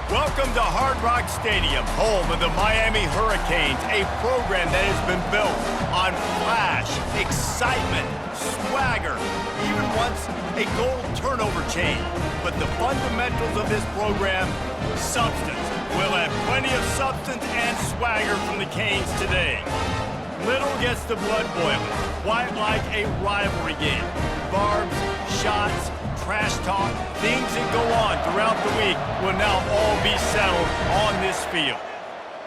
Welcome to Hard Rock Stadium, home of the Miami Hurricanes, a program that has been built on flash, excitement, swagger, even once a goal turnover chain. But the fundamentals of this program, substance. We'll have plenty of substance and swagger from the Canes today. Little gets the blood boiling, quite like a rivalry game. Barbs, shots, trash talk, things that go on throughout the week will now all be settled on this field.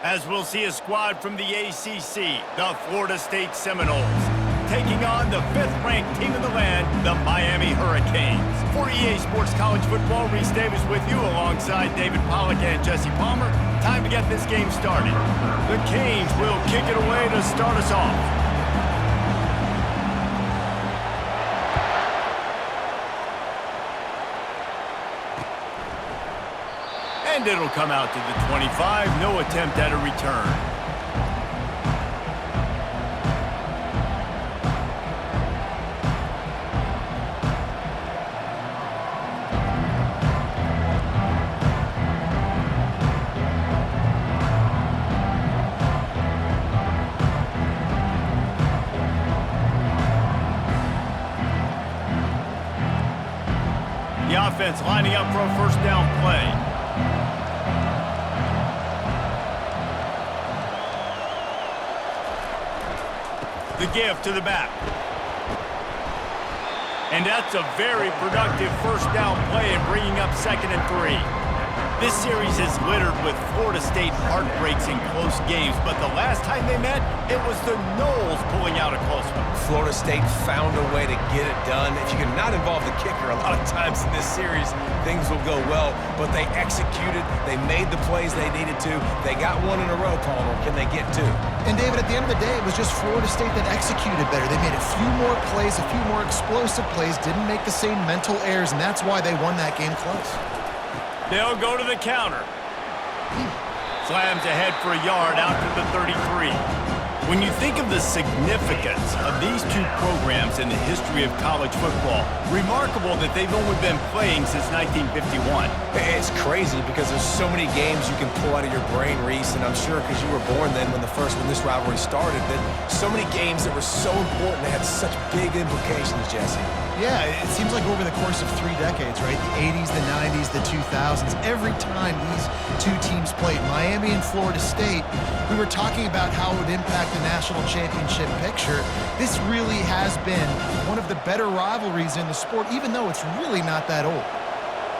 As we'll see a squad from the ACC, the Florida State Seminoles, taking on the 5th-ranked team in the land, the Miami Hurricanes. For EA Sports College Football, Reese Davis with you alongside David Pollack and Jesse Palmer. Time to get this game started. The Canes will kick it away to start us off. And it'll come out to the 25. No attempt at a return. The offense lining up for a first down play. The give to the back. And that's a very productive first down play and bringing up 2nd and 3. This series is littered with Florida State heartbreaks in close games, but the last time they met, it was the Noles pulling out a close one. Florida State found a way to get it done. If you can not involve the kicker a lot of times in this series, things will go well, but they executed, they made the plays they needed to, they got one in a row, Palmer. Can they get 2? And David, at the end of the day, it was just Florida State that executed better. They made a few more plays, a few more explosive plays, didn't make the same mental errors, and that's why they won that game close. They'll go to the counter. Slams ahead for a yard out to the 33. When you think of the significance of these two programs in the history of college football, remarkable that they've only been playing since 1951. It's crazy because there's so many games you can pull out of your brain, Reese, and I'm sure because you were born then when this rivalry started, that so many games that were so important, they had such big implications, Jesse. Yeah, it seems like over the course of 3 decades, right? The 80s, the 90s, the 2000s, every time these two teams played, Miami and Florida State, we were talking about how it would impact the national championship picture. This really has been one of the better rivalries in the sport, even though it's really not that old.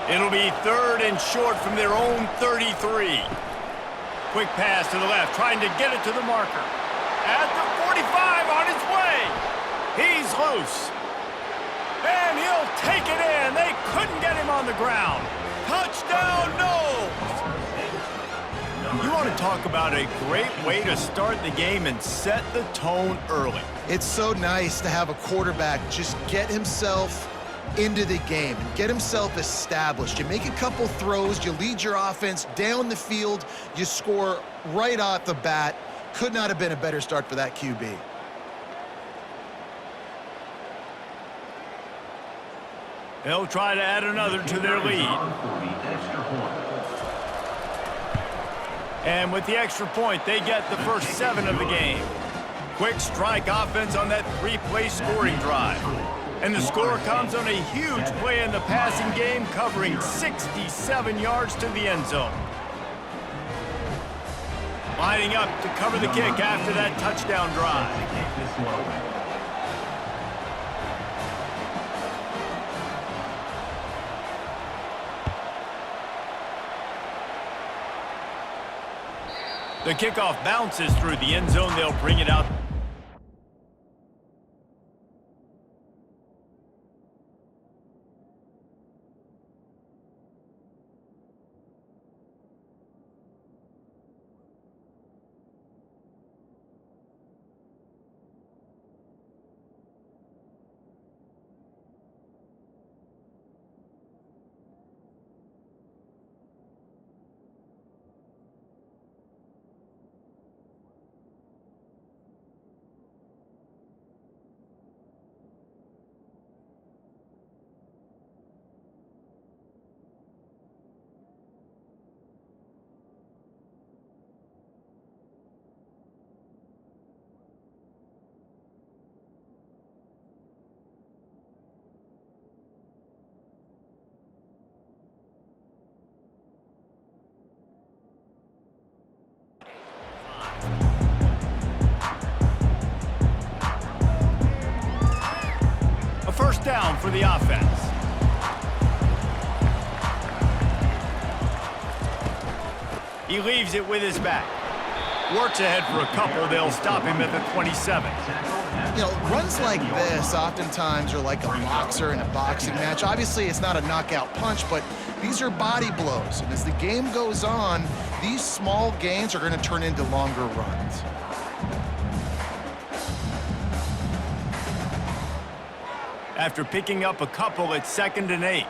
It'll be 3rd and short from their own 33. Quick pass to the left, trying to get it to the marker. At the 45, on his way. He's loose. And he'll take it in. They couldn't get him on the ground. Touchdown, Noles! You want to talk about a great way to start the game and set the tone early. It's so nice to have a quarterback just get himself into the game and get himself established. You make a couple throws, you lead your offense down the field, you score right off the bat. Could not have been a better start for that QB. They'll try to add another to their lead. And with the extra point, they get the first 7 of the game. Quick strike offense on that 3-play scoring drive. And the score comes on a huge play in the passing game, covering 67 yards to the end zone. Lining up to cover the kick after that touchdown drive. The kickoff bounces through the end zone. They'll bring it out. first down for the offense. He leaves it with his back. Works ahead for a couple. They'll stop him at the 27. You know, runs like this oftentimes are like a boxer in a boxing match. Obviously, it's not a knockout punch, but these are body blows. And as the game goes on, these small gains are going to turn into longer runs. After picking up a couple, it's 2nd and 8.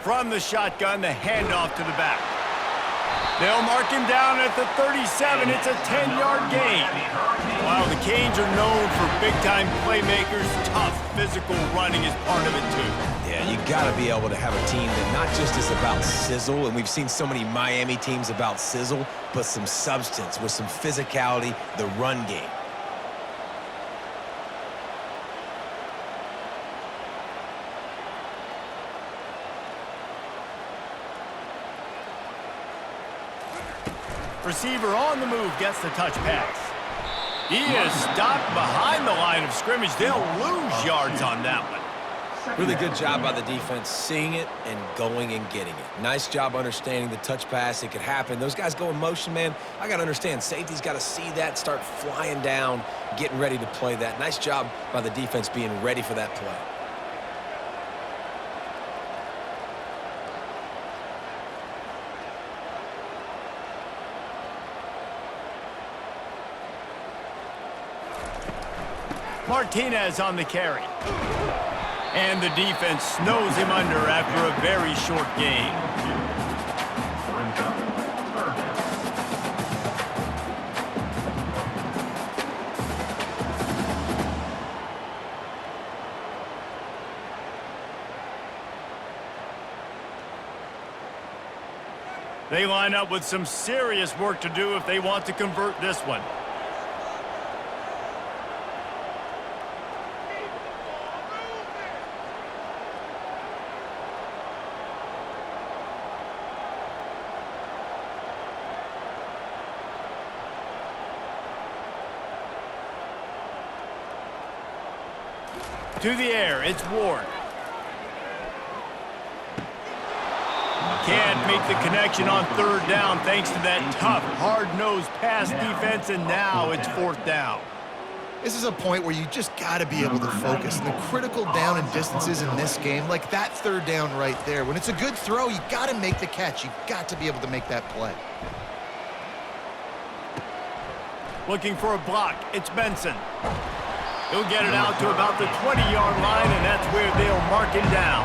From the shotgun, the handoff to the back. They'll mark him down at the 37. It's a 10-yard gain. While the Canes are known for big-time playmakers, tough physical running is part of it, too. Yeah, you got to be able to have a team that not just is about sizzle, and we've seen so many Miami teams about sizzle, but some substance with some physicality, the run game. Receiver on the move gets the touch pass. He is stopped behind the line of scrimmage. They'll lose yards on that one. Really good job by the defense seeing it and going and getting it. Nice job understanding the touch pass. It could happen. Those guys go in motion, man. I got to understand. Safety's got to see that, start flying down, getting ready to play that. Nice job by the defense being ready for that play. Martinez on the carry. And the defense snows him under after a very short gain. They line up with some serious work to do if they want to convert this one. To the air, it's Ward. Can't make the connection on 3rd down thanks to that tough, hard-nosed pass defense, and now it's 4th down. This is a point where you just got to be able to focus. And the critical down and distances in this game, like that 3rd down right there, when it's a good throw, you got to make the catch. You got to be able to make that play. Looking for a block, it's Benson. He'll get it out to about the 20-yard line, and that's where they'll mark him down.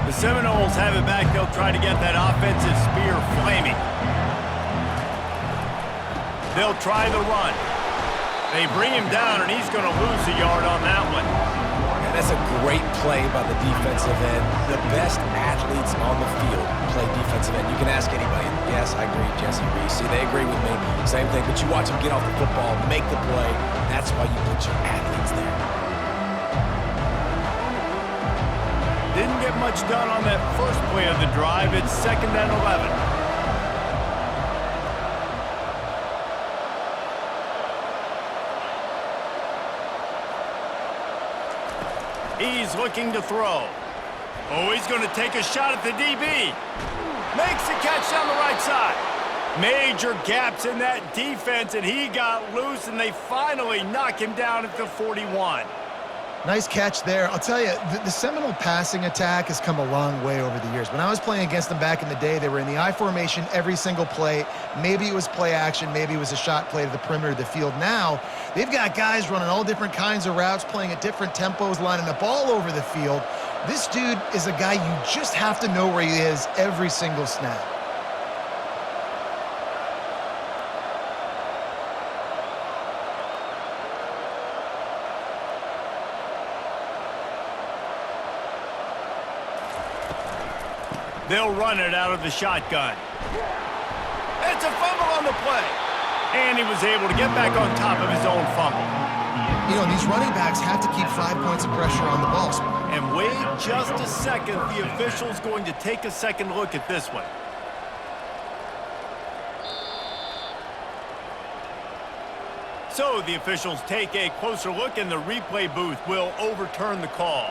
The Seminoles have it back. They'll try to get that offensive spear flaming. They'll try the run. They bring him down, and he's going to lose a yard on that one. Yeah, that's a great play by the defensive end. The best athletes on the field play defensive end. You can ask anybody. Yes, I agree, Jesse Reese. See, they agree with me. Same thing, but you watch them get off the football, make the play. That's why you put your athletes there. Didn't get much done on that first play of the drive. It's 2nd and 11. He's looking to throw. Oh, he's going to take a shot at the DB. Makes the catch down the right side. Major gaps in that defense, and he got loose, and they finally knock him down at the 41. Nice catch there. I'll tell you, the Seminole passing attack has come a long way over the years. When I was playing against them back in the day, they were in the I formation every single play. Maybe it was play action. Maybe it was a shot play to the perimeter of the field. Now, they've got guys running all different kinds of routes, playing at different tempos, lining up all over the field. This dude is a guy you just have to know where he is every single snap. They'll run it out of the shotgun. It's a fumble on the play. And he was able to get back on top of his own fumble. You know, these running backs have to keep 5 points of pressure on the ball. And wait just a second. The official's going to take a second look at this one. So the officials take a closer look, and the replay booth will overturn the call.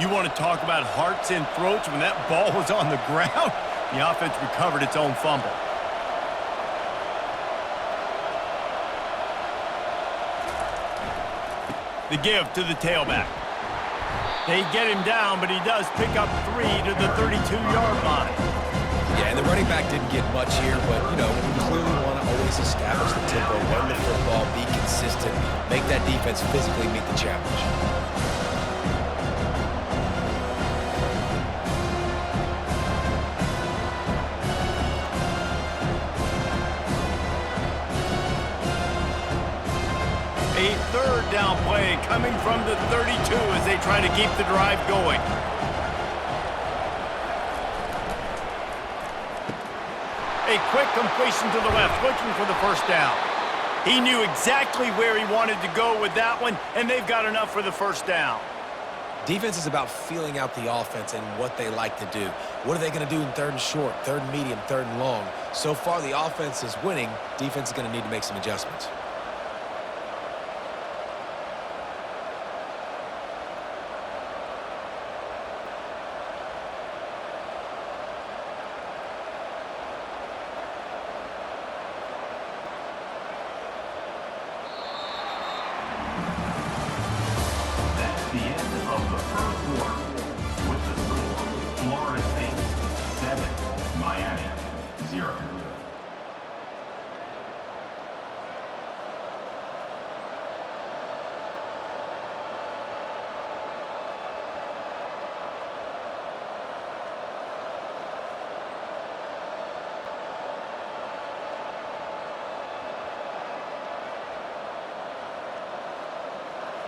You want to talk about hearts and throats when that ball was on the ground? The offense recovered its own fumble. The give to the tailback. They get him down, but he does pick up 3 to the 32-yard line. Yeah, and the running back didn't get much here, but, you know, we clearly want to always establish the tempo, run the football, be consistent, make that defense physically meet the challenge. A third down play coming from the 32 as they try to keep the drive going. A quick completion to the left, looking for the first down. He knew exactly where he wanted to go with that one, and they've got enough for the first down. Defense is about feeling out the offense and what they like to do. What are they going to do in third and short, third and medium, third and long? So far, the offense is winning. Defense is going to need to make some adjustments. The end of the first quarter with the score Florida State 7, Miami 0.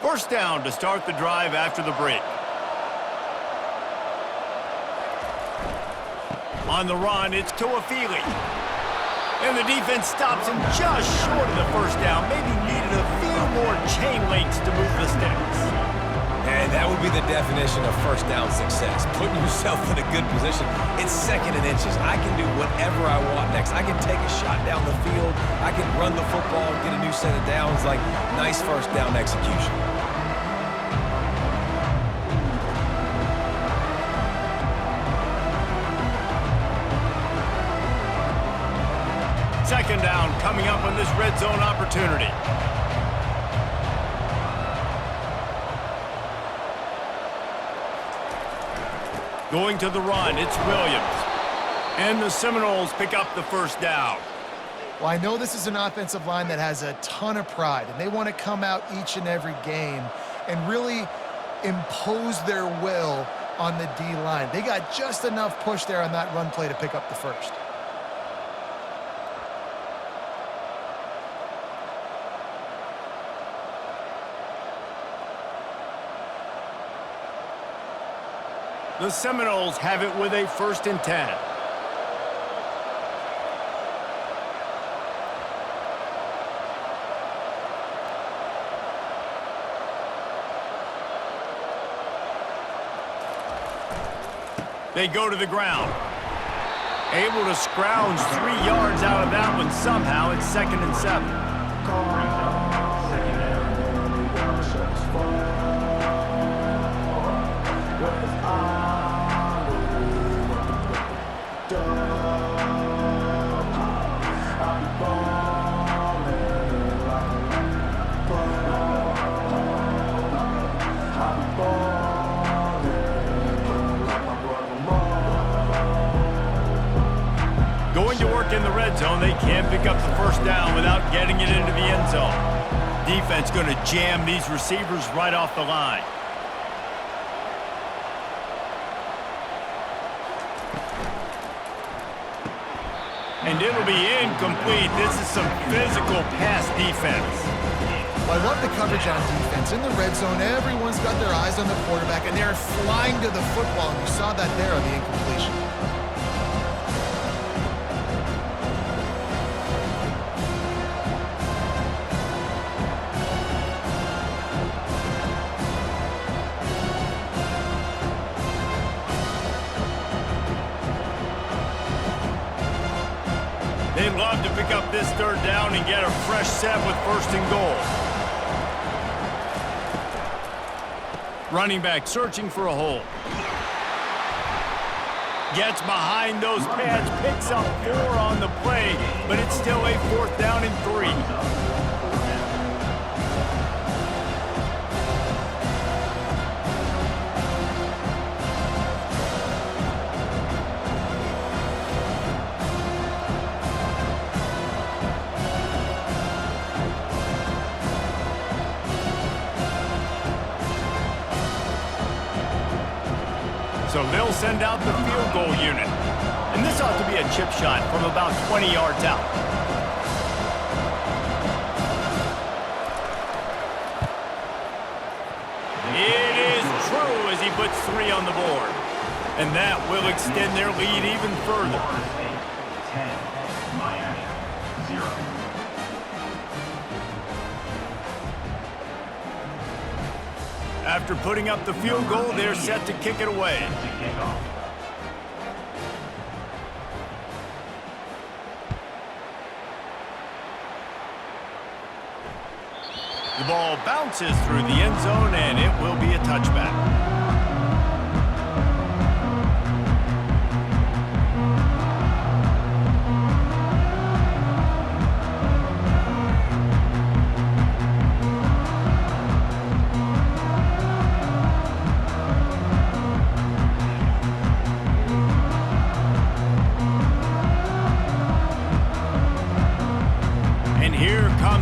First down to start the drive after the break. On the run, it's Tuafili. And the defense stops him just short of the first down. Maybe needed a few more chain links to move the sticks. And that would be the definition of first down success, putting yourself in a good position. It's second and inches. I can do whatever I want next. I can take a shot down the field. I can run the football, get a new set of downs. Like, nice first down execution. Second down coming up on this red zone opportunity. Going to the run, it's Williams. And the Seminoles pick up the first down. Well, I know this is an offensive line that has a ton of pride, and they want to come out each and every game and really impose their will on the D-line. They got just enough push there on that run play to pick up the first. The Seminoles have it with a 1st and 10. They go to the ground. Able to scrounge 3 yards out of that one somehow. It's 2nd and 7. Going to work in the red zone, they can pick up the first down without getting it into the end zone. Defense going to jam these receivers right off the line. And it'll be incomplete. This is some physical pass defense. Well, I love the coverage on defense. In the red zone, everyone's got their eyes on the quarterback, and they're flying to the football, and you saw that there on the incompletion. They'd love to pick up this third down and get a fresh set with 1st and goal. Running back searching for a hole. Gets behind those pads, picks up 4 on the play, but it's still a 4th down and 3. So they'll send out the field goal unit. And this ought to be a chip shot from about 20 yards out. It is true as he puts 3 on the board. And that will extend their lead even further. Florida State 10, Miami 0. After putting up the field goal, they're set to kick it away. The ball bounces through the end zone, and it will be a touchback.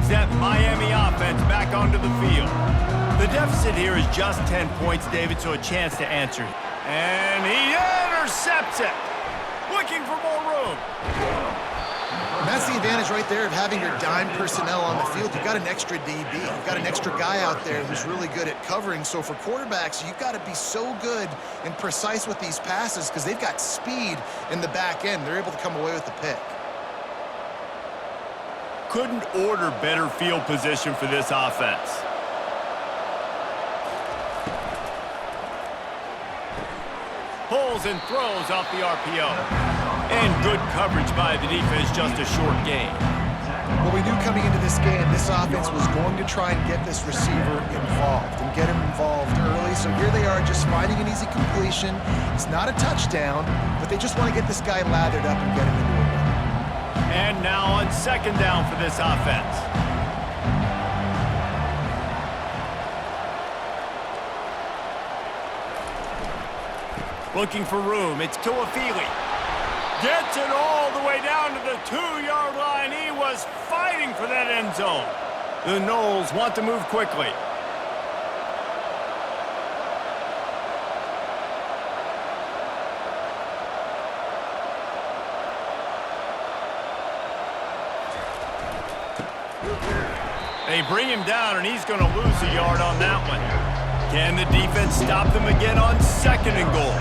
That Miami offense back onto the field. The deficit here is just 10 points, David, so a chance to answer. And he intercepts it. Looking for more room. And that's the advantage right there of having your dime personnel on the field. You've got an extra DB. You've got an extra guy out there who's really good at covering. So for quarterbacks, you've got to be so good and precise with these passes because they've got speed in the back end. They're able to come away with the pick. Couldn't order better field position for this offense. Pulls and throws off the RPO. And good coverage by the defense, just a short gain. Well, we knew coming into this game, this offense was going to try and get this receiver involved and get him involved early. So here they are just finding an easy completion. It's not a touchdown, but they just want to get this guy lathered up and get him into it. And now on 2nd down for this offense. Looking for room. It's Tuafili. Gets it all the way down to the 2-yard line. He was fighting for that end zone. The Noles want to move quickly. They bring him down, and he's going to lose a yard on that one. Can the defense stop them again on 2nd and goal?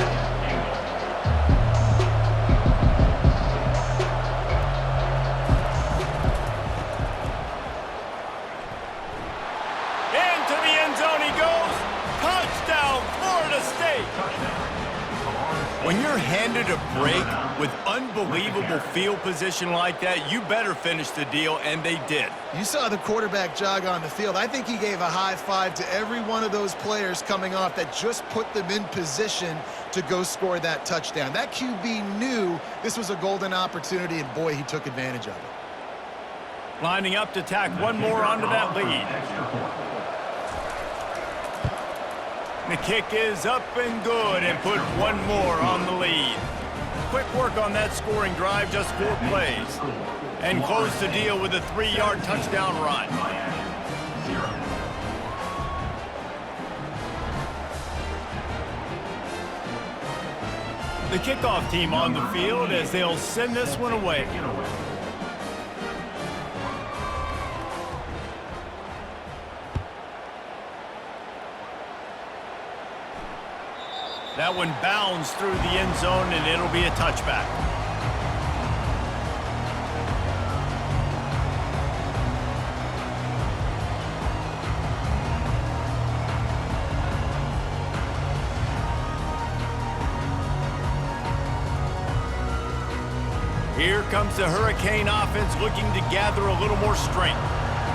Into the end zone he goes. Touchdown, Florida State. When you're handed a break with unbelievable field position like that, you better finish the deal, and they did. You saw the quarterback jog on the field. I think he gave a high five to every one of those players coming off that just put them in position to go score that touchdown. That QB knew this was a golden opportunity, and boy, he took advantage of it. Lining up to tack one more onto that lead. The kick is up and good, and put one more on the lead. Quick work on that scoring drive, just 4 plays. And close the deal with a 3-yard touchdown run. The kickoff team on the field as they'll send this one away. That one bounds through the end zone, and it'll be a touchback. Here comes the Hurricane offense looking to gather a little more strength.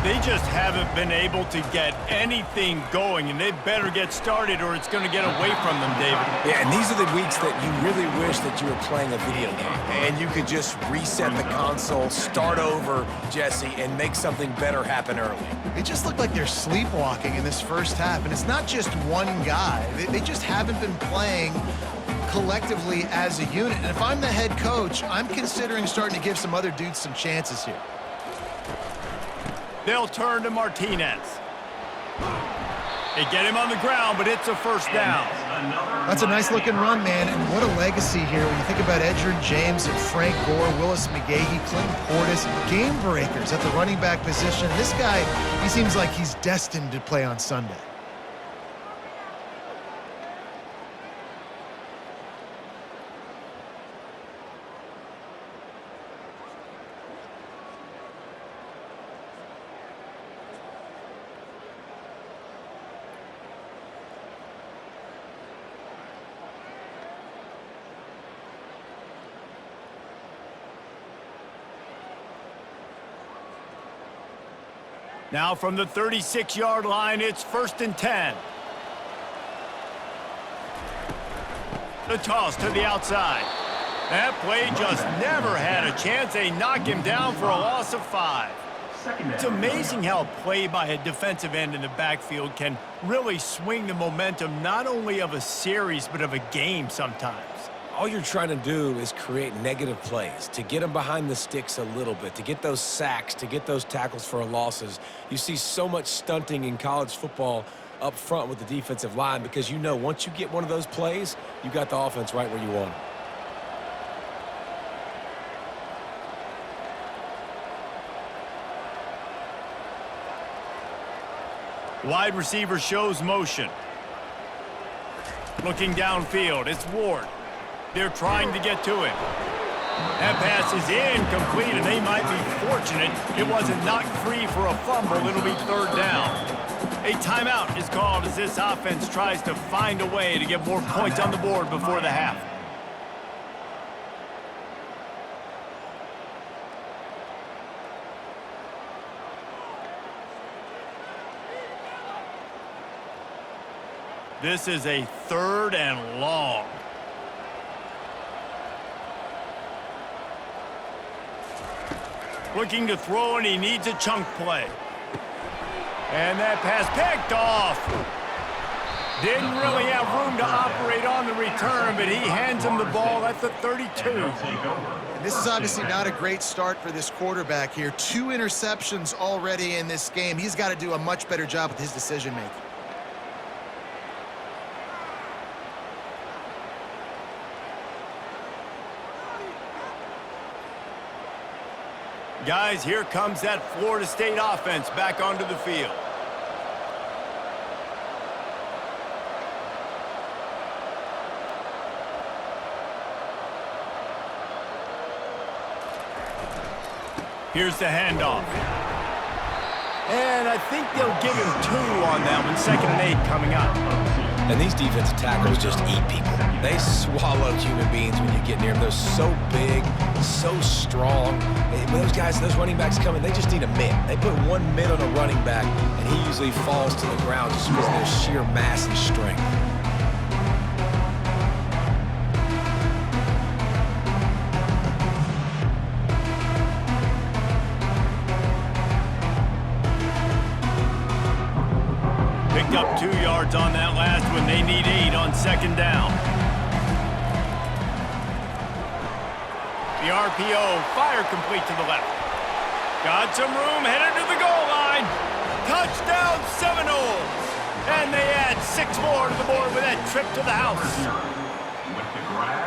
They just haven't been able to get anything going, and they better get started or it's going to get away from them, David. Yeah, and these are the weeks that you really wish that you were playing a video game and you could just reset the console, start over, Jesse, and make something better happen early. They just look like they're sleepwalking in this first half, and it's not just one guy. They just haven't been playing collectively as a unit. And if I'm the head coach, I'm considering starting to give some other dudes some chances here. They'll turn to Martinez. They get him on the ground, but it's a first down. That's a nice-looking run, man, and what a legacy here when you think about Edgerrin James and Frank Gore, Willis McGahee, Clinton Portis, game breakers at the running back position. This guy, he seems like he's destined to play on Sunday. Now from the 36-yard line, it's 1st and 10. The toss to the outside. That play just never had a chance. They knock him down for a loss of 5. It's amazing how play by a defensive end in the backfield can really swing the momentum not only of a series but of a game sometimes. All you're trying to do is create negative plays, to get them behind the sticks a little bit, to get those sacks, to get those tackles for losses. You see so much stunting in college football up front with the defensive line because you know once you get one of those plays, you got the offense right where you want it. Wide receiver shows motion. Looking downfield, it's Ward. They're trying to get to him. That pass is incomplete, and they might be fortunate it wasn't knocked free for a fumble. It'll be 3rd down. A timeout is called as this offense tries to find a way to get more points on the board before the half. This is a 3rd and long. Looking to throw, and he needs a chunk play. And that pass picked off. Didn't really have room to operate on the return, but he hands him the ball at the 32. And this is obviously not a great start for this quarterback here. 2 interceptions already in this game. He's got to do a much better job with his decision-making. Guys, here comes that Florida State offense back onto the field. Here's the handoff. And I think they'll give him 2 on that one. 2nd and 8 coming up. And these defensive tackles just eat people. They swallow human beings when you get near them. They're so big, so strong. When those guys, those running backs come in, they just need a mitt. They put 1 mitt on a running back, and he usually falls to the ground just because of their sheer mass and strength. Picked up 2 yards on that last one. They need 8 on 2nd down. The RPO, fire complete to the left. Got some room, headed to the goal line. Touchdown Seminoles. And they add 6 more to the board with that trip to the house.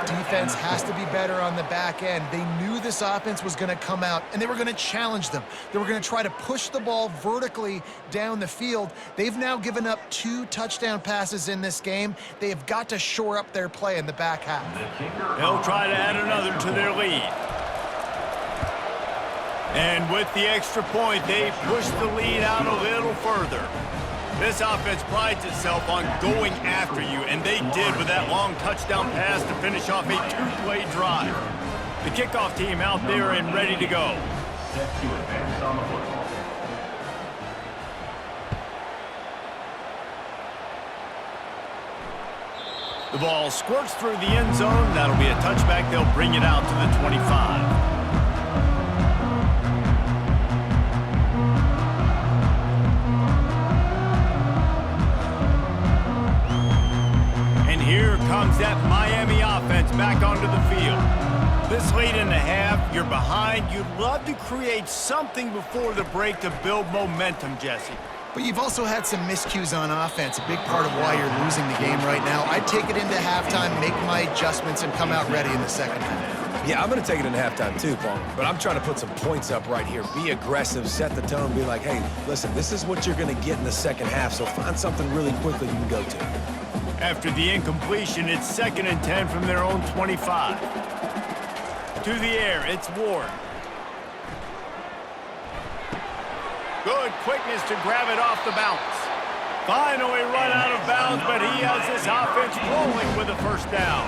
Defense has to be better on the back end. They knew this offense was going to come out, and they were going to challenge them. They were going to try to push the ball vertically down the field. They've now given up 2 touchdown passes in this game. They have got to shore up their play in the back half. They'll try to add another to their lead. And with the extra point, they push the lead out a little further. This offense prides itself on going after you, and they did with that long touchdown pass to finish off a 2-play drive. The kickoff team out there and ready to go. Set to advance on the football. The ball squirts through the end zone. That'll be a touchback. They'll bring it out to the 25. Here comes that Miami offense back onto the field. This late in the half, you're behind. You'd love to create something before the break to build momentum, Jesse. But you've also had some miscues on offense, a big part of why you're losing the game right now. I'd take it into halftime, make my adjustments, and come out ready in the second half. Yeah, I'm going to take it into halftime too, Paul. But I'm trying to put some points up right here. Be aggressive, set the tone, be like, hey, listen, this is what you're going to get in the second half, so find something really quickly you can go to. After the incompletion, it's 2nd and 10 from their own 25. To the air, it's Ward. Good quickness to grab it off the bounce. Finally run out of bounds, but he has this offense rolling with a first down.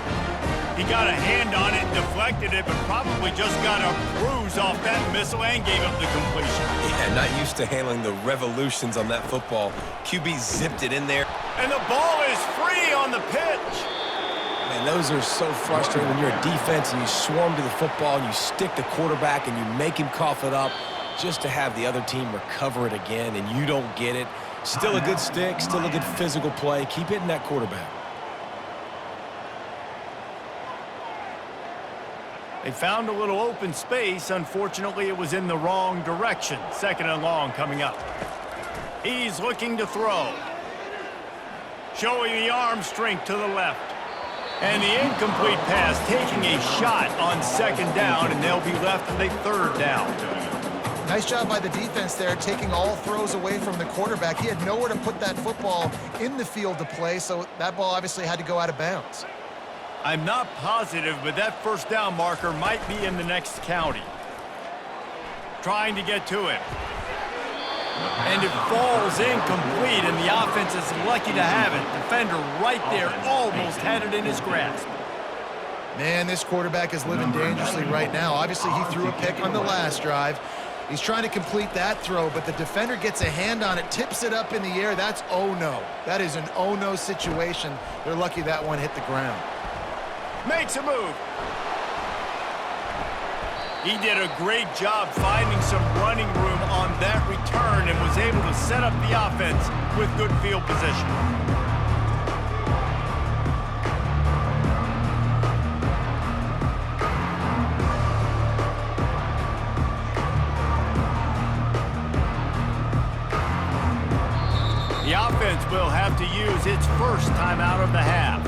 He got a hand on it, deflected it, but probably just got a bruise off that missile and gave up the completion. Yeah, not used to handling the revolutions on that football. QB zipped it in there. And the ball is free on the pitch. Man, those are so frustrating when you're a defense and you swarm to the football and you stick the quarterback and you make him cough it up just to have the other team recover it again and you don't get it. Still a good stick, still a good physical play. Keep hitting that quarterback. They found a little open space. Unfortunately, it was in the wrong direction. 2nd and long coming up. He's looking to throw. Showing the arm strength to the left. And the incomplete pass taking a shot on 2nd down, and they'll be left with a 3rd down. Nice job by the defense there, taking all throws away from the quarterback. He had nowhere to put that football in the field to play, so that ball obviously had to go out of bounds. I'm not positive, but that 1st down marker might be in the next county. Trying to get to him. And it falls incomplete, and the offense is lucky to have it. Defender right there almost had it in his grasp. Man, this quarterback is living dangerously right now. Obviously, he threw a pick on the last drive. He's trying to complete that throw, but the defender gets a hand on it, tips it up in the air. That's oh-no. That is an oh-no situation. They're lucky that one hit the ground. Makes a move. He did a great job finding some running room on that return and was able to set up the offense with good field position. The offense will have to use its first timeout of the half.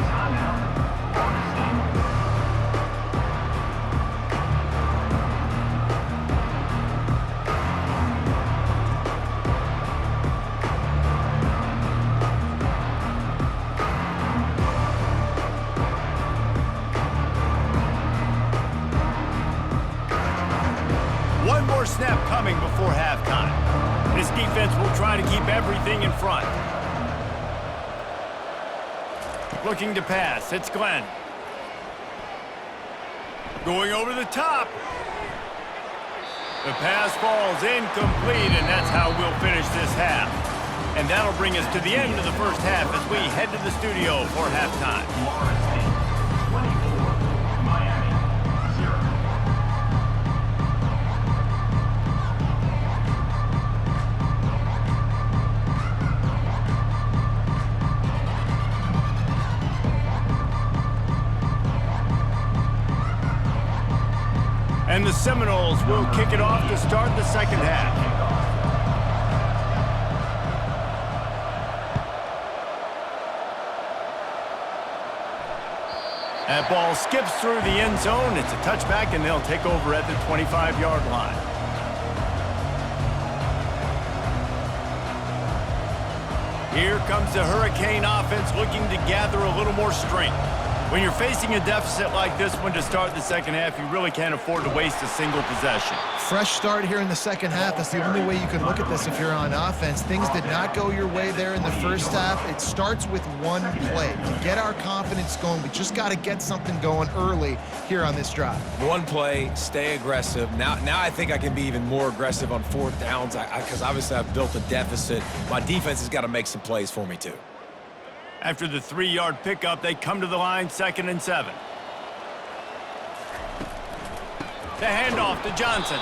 One more snap coming before halftime. This defense will try to keep everything in front. Looking to pass. It's Glenn. Going over the top. The pass falls incomplete, and that's how we'll finish this half. And that'll bring us to the end of the first half as we head to the studio for halftime. Florida State, 24, Miami, 0. And the Seminoles will kick it off to start the second half. That ball skips through the end zone. It's a touchback, and they'll take over at the 25-yard line. Here comes the Hurricane offense looking to gather a little more strength. When you're facing a deficit like this one to start the second half, you really can't afford to waste a single possession. Fresh start here in the second half. That's the only way you can look at this if you're on offense. Things did not go your way there in the first half. It starts with one play. To get our confidence going, we just got to get something going early here on this drive. One play, stay aggressive. Now I think I can be even more aggressive on fourth downs because obviously I've built a deficit. My defense has got to make some plays for me too. After the 3-yard pickup, they come to the line, 2nd and 7. The handoff to Johnson.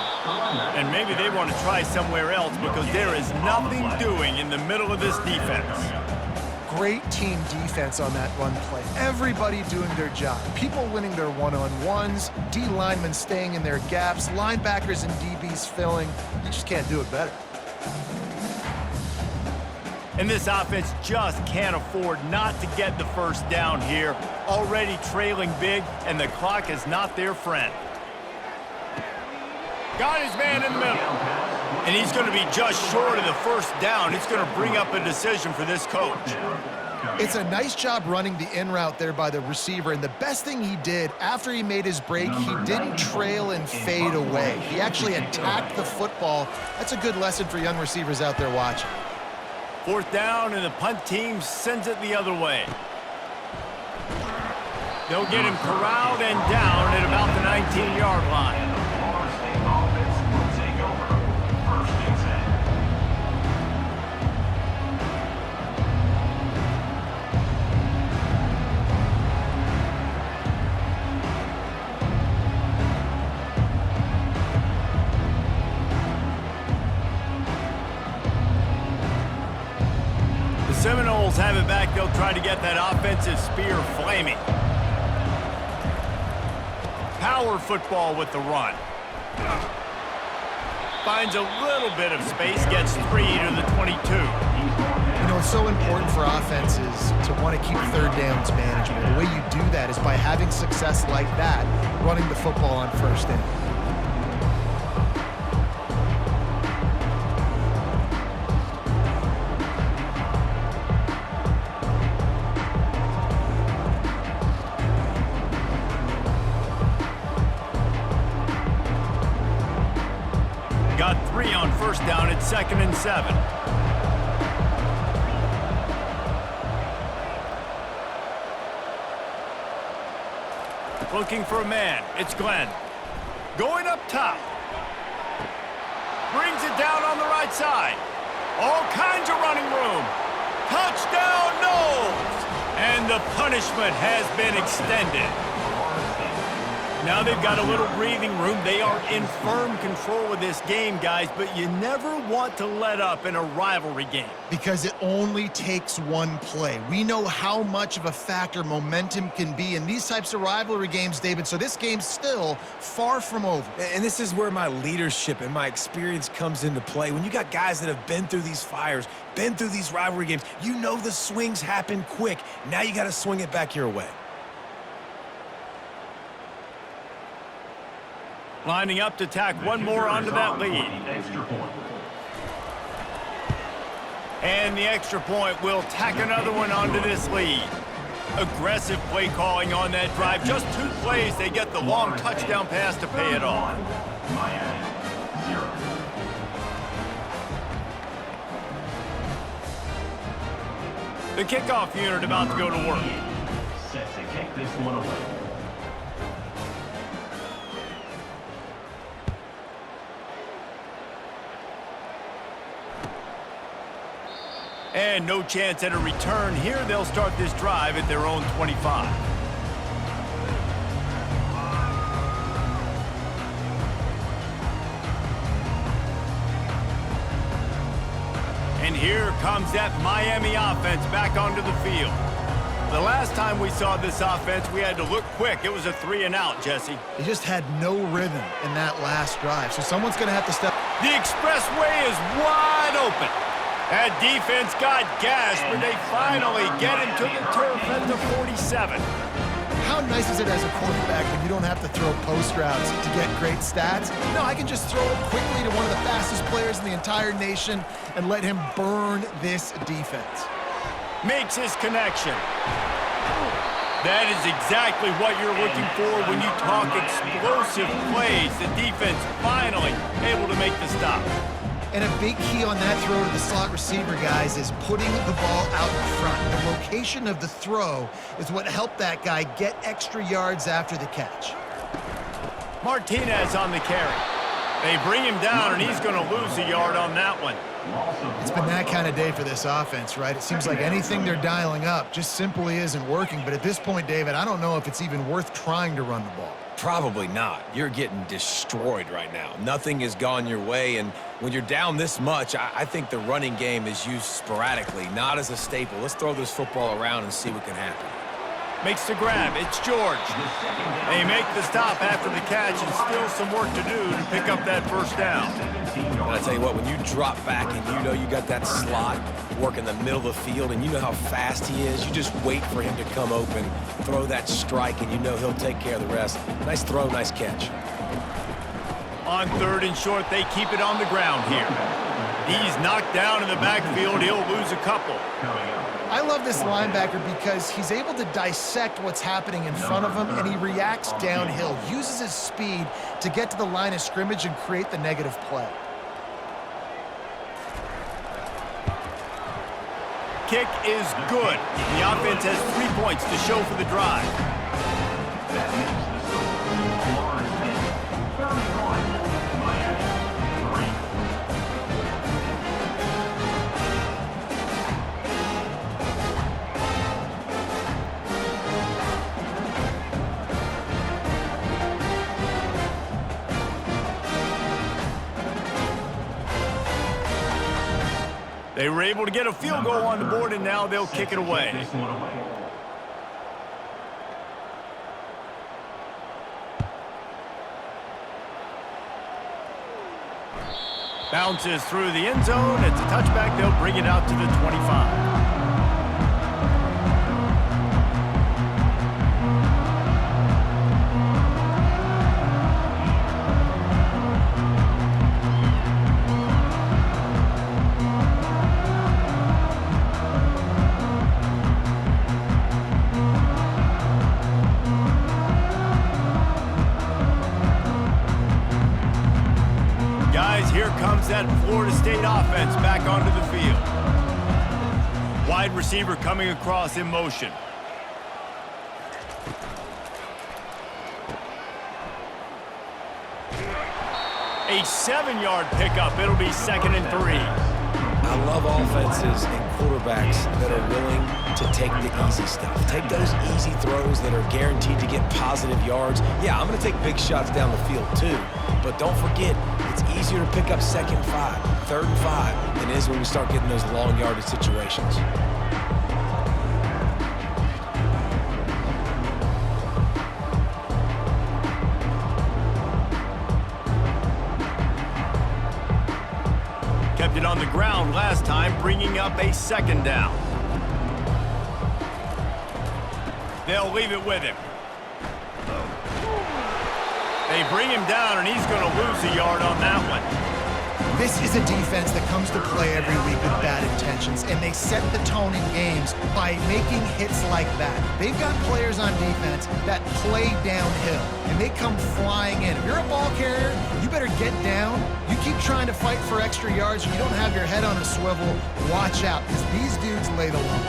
And maybe they want to try somewhere else because there is nothing doing in the middle of this defense. Great team defense on that run play. Everybody doing their job. People winning their one-on-ones, D linemen staying in their gaps, linebackers and DBs filling. You just can't do it better. And this offense just can't afford not to get the first down here. Already trailing big, and the clock is not their friend. Got his man in the middle. And he's going to be just short of the first down. It's going to bring up a decision for this coach. It's a nice job running the in route there by the receiver, and the best thing he did after he made his break, he didn't trail and fade away. He actually attacked the football. That's a good lesson for young receivers out there watching. 4th down, and the punt team sends it the other way. They'll get him corralled and down at about the 19-yard line. Florida State offense will take over. 1st and 10. The Seminoles have it back. They'll try to get that offensive spear flaming. Power football with the run. Finds a little bit of space, gets 3 to the 22. You know, it's so important for offenses to want to keep third downs manageable. The way you do that is by having success like that, running the football on 1st down. Got 3 on 1st down at 2nd and 7. Looking for a man. It's Glenn. Going up top. Brings it down on the right side. All kinds of running room. Touchdown, Knowles! And the punishment has been extended. Now they've got a little breathing room. They are in firm control of this game, guys, but you never want to let up in a rivalry game. Because it only takes one play. We know how much of a factor momentum can be in these types of rivalry games, David, so this game's still far from over. And this is where my leadership and my experience comes into play. When you got guys that have been through these fires, been through these rivalry games, you know the swings happen quick. Now you got to swing it back your way. Lining up to tack one more onto that lead. And the extra point will tack another one onto this lead. Aggressive play calling on that drive. Just 2 plays, they get the long touchdown pass to pay it off. Miami, 0. The kickoff unit about to go to work. Set to kick this one away. And no chance at a return here. They'll start this drive at their own 25. And here comes that Miami offense back onto the field. The last time we saw this offense, we had to look quick. It was a 3-and-out, Jesse. They just had no rhythm in that last drive, so someone's going to have to step. The expressway is wide open. That defense got gashed, but they finally get him to the turf at the 47. How nice is it as a quarterback when you don't have to throw post routes to get great stats? No, I can just throw it quickly to one of the fastest players in the entire nation and let him burn this defense. Makes his connection. That is exactly what you're looking for when you talk explosive plays. The defense finally able to make the stop. And a big key on that throw to the slot receiver, guys, is putting the ball out in front. The location of the throw is what helped that guy get extra yards after the catch. Martinez on the carry. They bring him down, and he's going to lose a yard on that one. It's been that kind of day for this offense, right? It seems like anything they're dialing up just simply isn't working. But at this point, David, I don't know if it's even worth trying to run the ball. Probably not. You're getting destroyed right now. Nothing has gone your way, and when you're down this much, I think the running game is used sporadically, not as a staple. Let's throw this football around and see what can happen. Makes the grab. It's George. They make the stop after the catch, and still some work to do to pick up that first down. And I tell you what, when you drop back and you know you got that slot work in the middle of the field and you know how fast he is, you just wait for him to come open, throw that strike, and you know he'll take care of the rest. Nice throw, nice catch. On 3rd and short, they keep it on the ground here. He's knocked down in the backfield. He'll lose a couple. I love this linebacker because he's able to dissect what's happening in front of him, and he reacts downhill, uses his speed to get to the line of scrimmage and create the negative play. Kick is good. The offense has 3 points to show for the drive. That makes the score Florida State 31, Miami 3. They were able to get a field goal on the board, and now they'll kick it away. Bounces through the end zone. It's a touchback. They'll bring it out to the 25. Here comes that Florida State offense back onto the field. Wide receiver coming across in motion. A 7-yard pickup. It'll be 2nd and 3. I love offenses and quarterbacks that are willing to take the easy stuff. Take those easy throws that are guaranteed to get positive yards. Yeah, I'm going to take big shots down the field too, but don't forget, it's easier to pick up 2nd and 5, 3rd and 5 than it is when we start getting those long yardage situations. Kept it on the ground last time, bringing up a 2nd down. They'll leave it with him. They bring him down, and he's going to lose a yard on that one. This is a defense that comes to play every week with bad intentions, and they set the tone in games by making hits like that. They've got players on defense that play downhill, and they come flying in. If you're a ball carrier, you better get down. You keep trying to fight for extra yards, and you don't have your head on a swivel. Watch out, because these dudes lay the lump.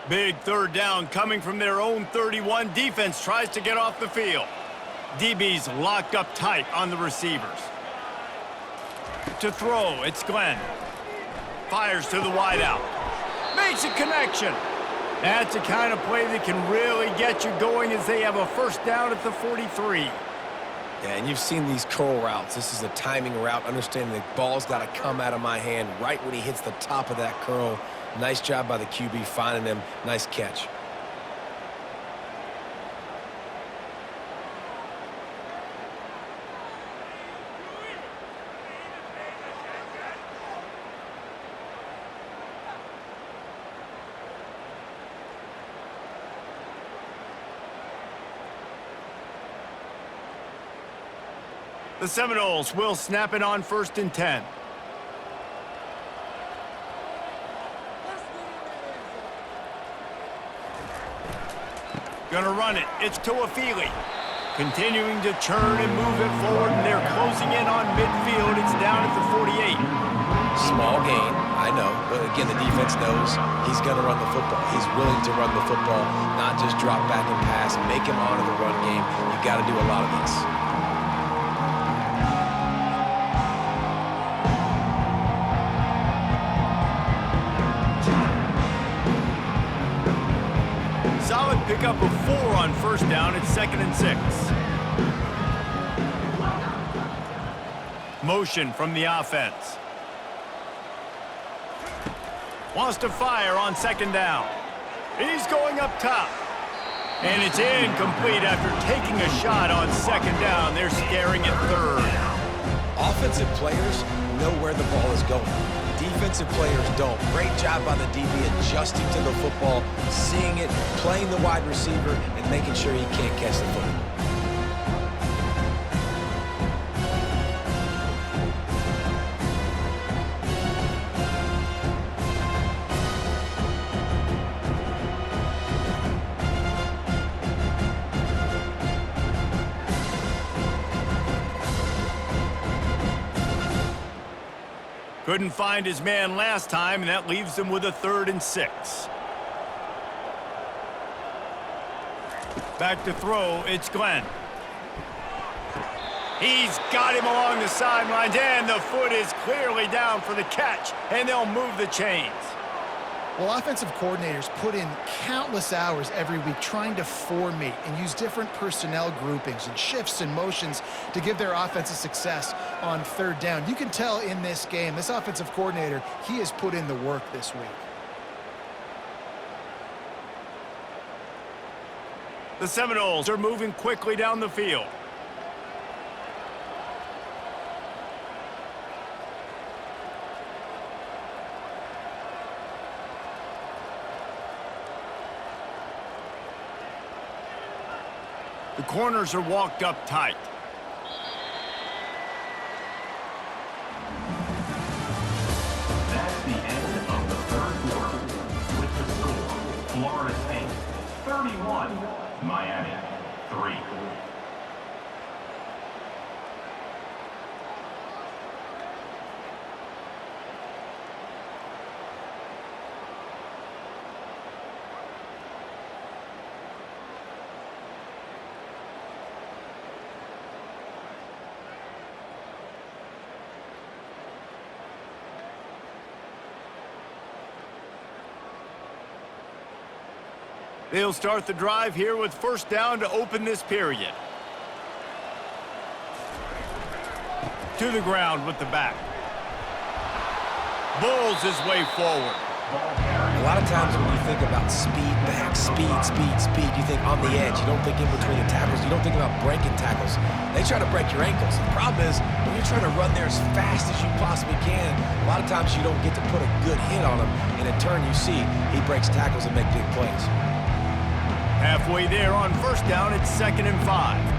Big 3rd down coming from their own 31. Defense tries to get off the field. DB's locked up tight on the receivers. To throw, it's Glenn. Fires to the wideout. Makes a connection. That's the kind of play that can really get you going as they have a 1st down at the 43. Yeah, and you've seen these curl routes. This is a timing route, understanding the ball's got to come out of my hand right when he hits the top of that curl. Nice job by the QB finding him. Nice catch. The Seminoles will snap it on 1st and 10. Gonna run it. It's Tuafili. Continuing to churn and move it forward, and they're closing in on midfield. It's down at the 48. Small gain, I know, but again, the defense knows he's going to run the football. He's willing to run the football, not just drop back and pass, make him honor the run game. You've got to do a lot of this. Solid pickup of 4 on 1st down. It's 2nd and 6. Motion from the offense. Wants to fire on 2nd down. He's going up top. And it's incomplete after taking a shot on 2nd down. They're staring at 3rd. Offensive players know where the ball is going. Defensive players don't. Great job by the DB adjusting to the football, seeing it, playing the wide receiver, and making sure he can't catch the football. Couldn't find his man last time, and that leaves him with a 3rd and 6. Back to throw, it's Glenn. He's got him along the sidelines, and the foot is clearly down for the catch, and they'll move the chains. Well, offensive coordinators put in countless hours every week trying to formate and use different personnel groupings and shifts and motions to give their offensive success on 3rd down. You can tell in this game, this offensive coordinator, he has put in the work this week. The Seminoles are moving quickly down the field. The corners are walked up tight. That's the end of the 3rd quarter. With the score, Florida State 31, Miami 3. They'll start the drive here with 1st down to open this period. To the ground with the back. Bulls his way forward. A lot of times when you think about speed back, speed, you think on the edge. You don't think in between the tackles. You don't think about breaking tackles. They try to break your ankles. The problem is when you're trying to run there as fast as you possibly can, a lot of times you don't get to put a good hit on him, and in turn you see he breaks tackles and make big plays. Halfway there on 1st down, it's 2nd and 5.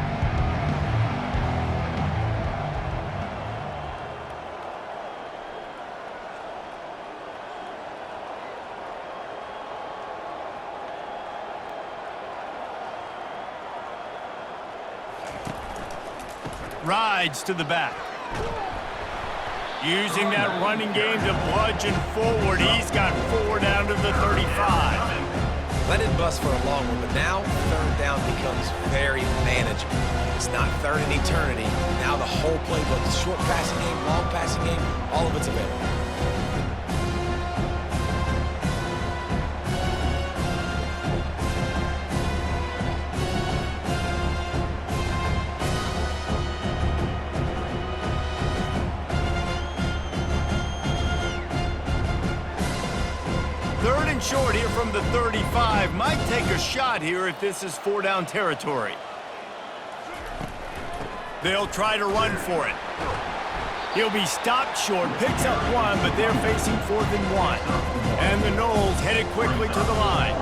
Rides to the back. Using that running game to bludgeon forward. He's got 4 down to the 35. Let it bust for a long one, but now 3rd down becomes very manageable. It's not 3rd and eternity. Now the whole playbook, the short passing game, long passing game, all of it's available. Short here from the 35. Might take a shot here if this is 4 down territory. They'll try to run for it. He'll be stopped short, picks up 1, but they're facing 4th and 1. And the Noles headed quickly to the line.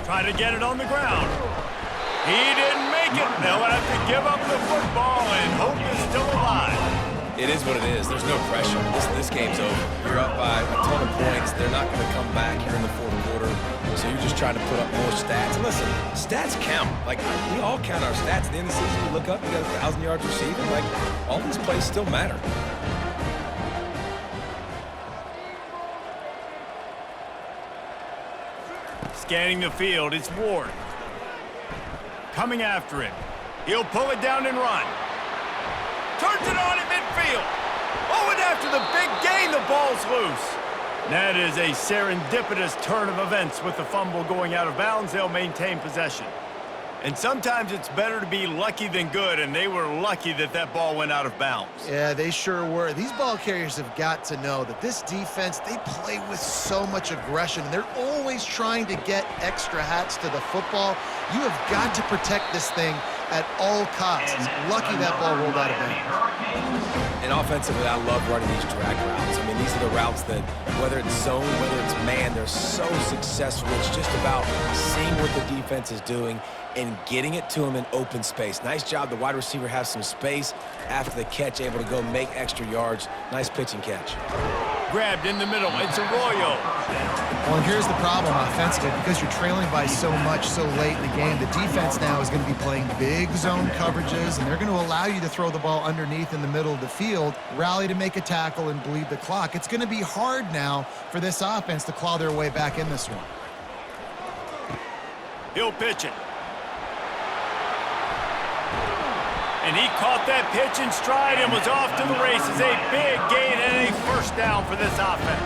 Try to get it on the ground. He didn't make it. They'll have to give up the football, and hope is still alive. It is what it is. There's no pressure. This game's over. You're up by a ton of points. They're not going to come back here in the fourth quarter. So you're just trying to put up more stats. And listen, stats count. Like, we all count our stats. At the end of the season, you look up, you got 1,000 yards receiving. Like, all these plays still matter. Scanning the field, it's Ward. Coming after him. He'll pull it down and run. Turns it on at midfield. Oh, and after the big gain, the ball's loose. That is a serendipitous turn of events. With the fumble going out of bounds, they'll maintain possession. And sometimes it's better to be lucky than good, and they were lucky that that ball went out of bounds. Yeah, they sure were. These ball carriers have got to know that this defense, they play with so much aggression. They're always trying to get extra hats to the football. You have got to protect this thing at all costs. Lucky that ball rolled out of bounds. And offensively, I love running these drag routes. I mean, these are the routes that, whether it's zone, whether it's man, they're so successful. It's just about seeing what the defense is doing and getting it to him in open space. Nice job. The wide receiver has some space after the catch, able to go make extra yards. Nice pitch and catch. Grabbed in the middle. It's Arroyo. Well, and here's the problem offensively. Because you're trailing by so much so late in the game, the defense now is going to be playing big zone coverages, and they're going to allow you to throw the ball underneath in the middle of the field, rally to make a tackle, and bleed the clock. It's going to be hard now for this offense to claw their way back in this one. He'll pitch it. And he caught that pitch in stride and was off to the races. A big gain and a first down for this offense.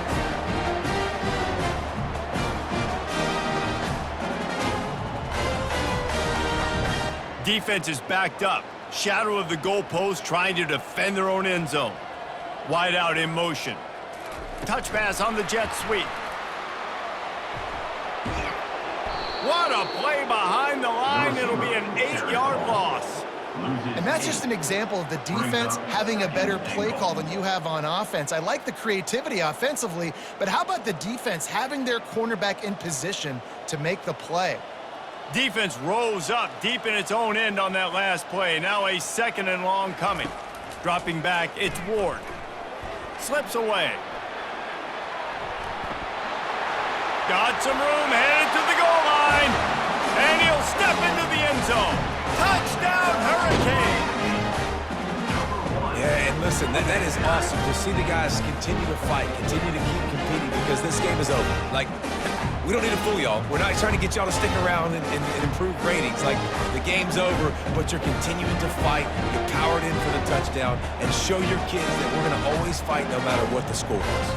Defense is backed up. Shadow of the goalpost, trying to defend their own end zone. Wide out in motion. Touch pass on the jet sweep. What a play behind the line. It'll be an 8-yard loss. And that's just an example of the defense having a better play call than you have on offense. I like the creativity offensively, but how about the defense having their cornerback in position to make the play? Defense rose up deep in its own end on that last play. Now a second and long coming. Dropping back, it's Ward. Slips away. Got some room, headed to the goal line. And he'll step into the end zone. Touchdown, Hurricane! Yeah, and listen, that is awesome to see the guys continue to fight, continue to keep competing, because this game is over. Like, we don't need to fool y'all. We're not trying to get y'all to stick around and improve ratings. Like, the game's over, but you're continuing to fight. You powered in for the touchdown, and show your kids that we're going to always fight no matter what the score is.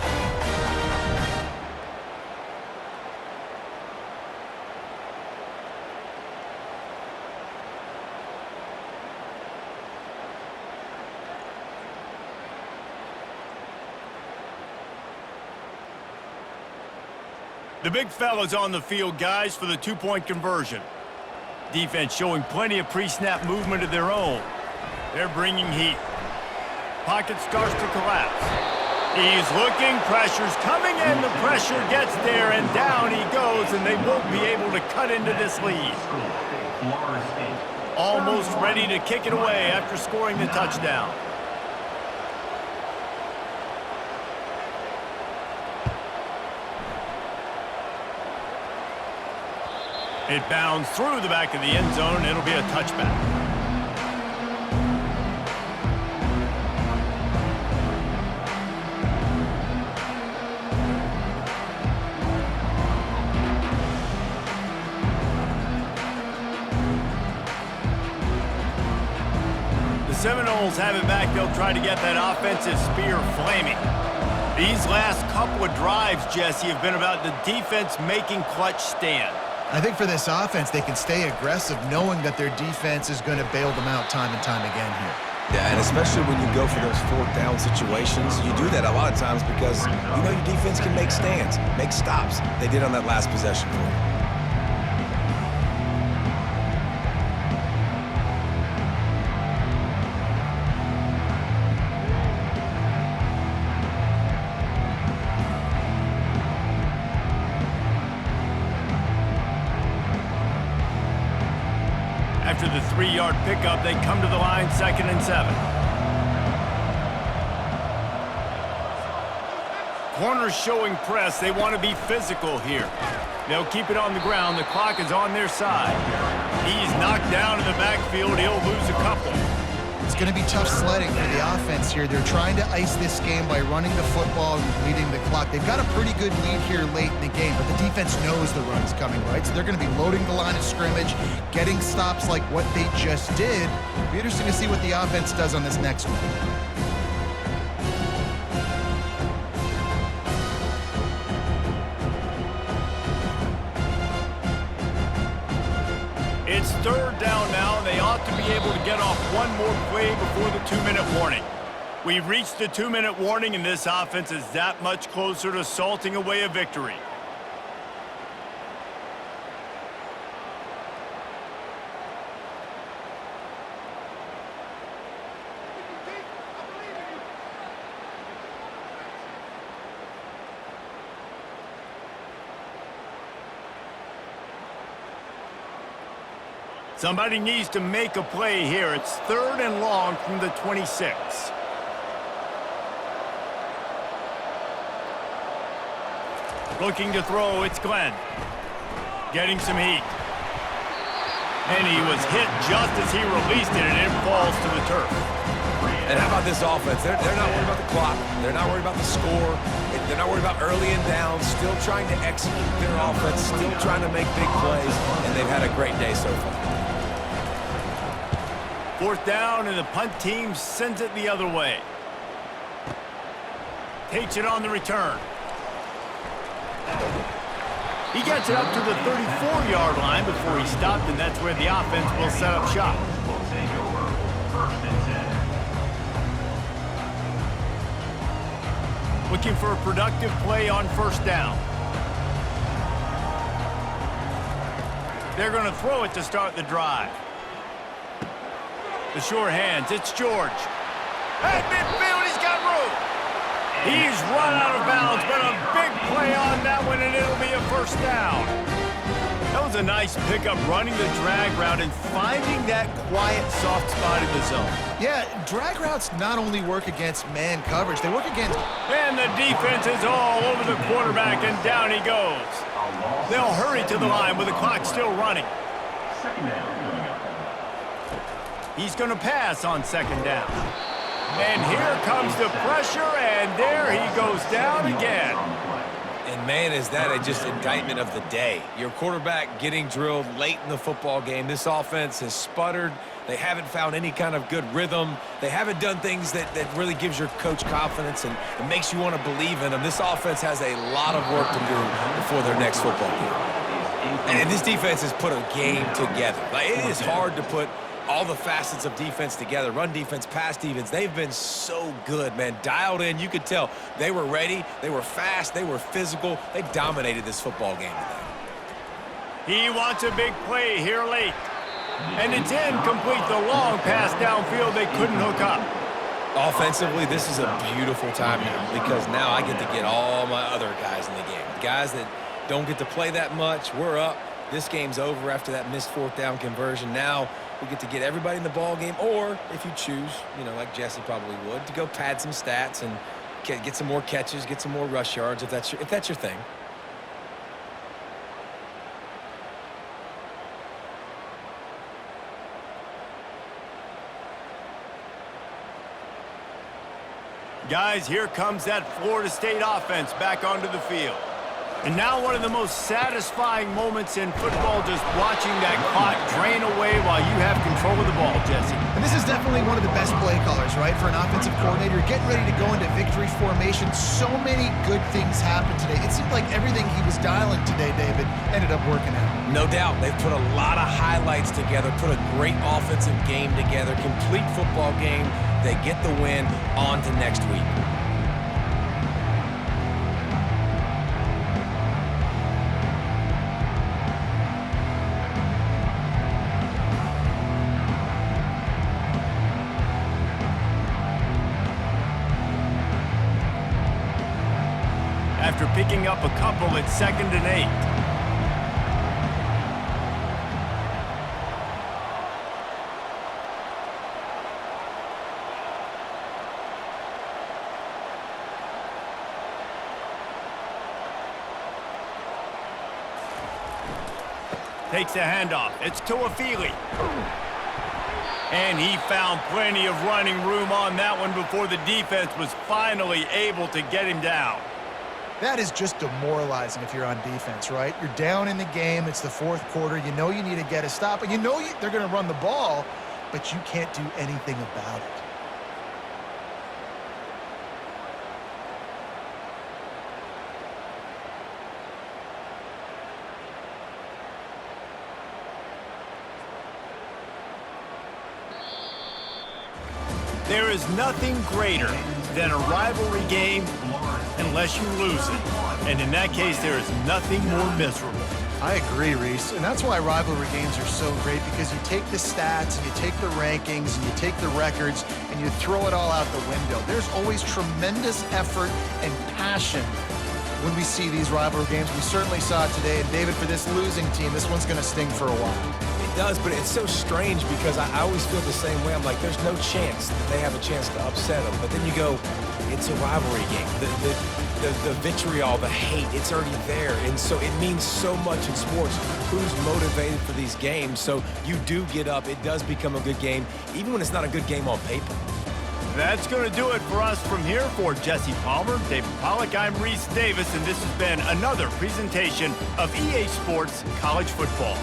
The big fella's on the field, guys, for the two-point conversion. Defense showing plenty of pre-snap movement of their own. They're bringing heat. Pocket starts to collapse. He's looking, pressure's coming in, the pressure gets there, and down he goes, and they won't be able to cut into this lead. Almost ready to kick it away after scoring the touchdown. It bounds through the back of the end zone. It'll be a touchback. The Seminoles have it back. They'll try to get that offensive spear flaming. These last couple of drives, Jesse, have been about the defense making clutch stand. I think for this offense, they can stay aggressive knowing that their defense is going to bail them out time and time again here. Yeah, and especially when you go for those fourth down situations, you do that a lot of times because you know your defense can make stands, make stops. They did on that last possession for you. 3-yard pickup. They come to the line, 2nd and 7. Corners showing press. They want to be physical here. They'll keep it on the ground. The clock is on their side. He's knocked down in the backfield. He'll lose a couple. It's going to be tough sledding for the offense here. They're trying to ice this game by running the football and bleeding the clock. They've got a pretty good lead here late in the game, but the defense knows the run's coming, right? So they're going to be loading the line of scrimmage, getting stops like what they just did. It'll be interesting to see what the offense does on this next one. It's 3rd down now, and they ought to be able to get off one more play before the 2-minute warning. We've reached the 2-minute warning, and this offense is that much closer to salting away a victory. Somebody needs to make a play here. It's 3rd and long from the 26. Looking to throw, it's Glenn. Getting some heat. And he was hit just as he released it, and it falls to the turf. And how about this offense? They're not worried about the clock. They're not worried about the score. They're not worried about early and down. Still trying to execute their offense. Still trying to make big plays. And they've had a great day so far. 4th down, and the punt team sends it the other way. Takes it on the return. He gets it up to the 34-yard line before he stopped, and that's where the offense will set up shop. Will take over 1st and 10. Looking for a productive play on 1st down. They're going to throw it to start the drive. The sure hands, it's George. At midfield, he's got room. He's run out of bounds, but a big play on that one, and it'll be a 1st down. That was a nice pickup, running the drag route and finding that quiet, soft spot in the zone. Yeah, drag routes not only work against man coverage, they work against... And the defense is all over the quarterback, and down he goes. They'll hurry to the line with the clock still running. 2nd down. He's going to pass on 2nd down. And here comes the pressure, and there he goes down again. And man, is that just indictment of the day. Your quarterback getting drilled late in the football game. This offense has sputtered. They haven't found any kind of good rhythm. They haven't done things that really gives your coach confidence and makes you want to believe in them. This offense has a lot of work to do before their next football game. And this defense has put a game together. Like, it is hard to put all the facets of defense together. Run defense, pass defense. They've been so good, man. Dialed in. You could tell they were ready. They were fast. They were physical. They dominated this football game today. He wants a big play here late. And it's incomplete. The long pass downfield they couldn't hook up. Offensively, this is a beautiful time now because now I get to get all my other guys in the game. Guys that don't get to play that much. We're up. This game's over after that missed 4th down conversion. Now we get to get everybody in the ball game, or if you choose, like Jesse probably would, to go pad some stats and get some more catches, get some more rush yards if that's your thing. Guys, here comes that Florida State offense back onto the field. And now one of the most satisfying moments in football, just watching that clock drain away while you have control of the ball, Jesse. And this is definitely one of the best play callers, right, for an offensive coordinator. Getting ready to go into victory formation. So many good things happened today. It seemed like everything he was dialing today, David, ended up working out. No doubt. They've put a lot of highlights together, put a great offensive game together, complete football game. They get the win. On to next week. After picking up a couple, it's 2nd and 8. Takes a handoff. It's to Afili. And he found plenty of running room on that one before the defense was finally able to get him down. That is just demoralizing if you're on defense, right? You're down in the game. It's the fourth quarter. You know you need to get a stop, and you know they're going to run the ball, but you can't do anything about it. There is nothing greater than a rivalry game unless you lose it. And in that case, there is nothing more miserable. I agree, Reese. And that's why rivalry games are so great, because you take the stats and you take the rankings and you take the records and you throw it all out the window. There's always tremendous effort and passion when we see these rivalry games. We certainly saw it today. And David, for this losing team, this one's going to sting for a while. It does, but it's so strange because I always feel the same way. I'm like, there's no chance that they have a chance to upset them. But then you go, it's a rivalry game. The vitriol, the hate, it's already there. And so it means so much in sports. Who's motivated for these games? So you do get up. It does become a good game, even when it's not a good game on paper. That's going to do it for us from here. For Jesse Palmer, David Pollack, I'm Reese Davis, and this has been another presentation of EA Sports College Football.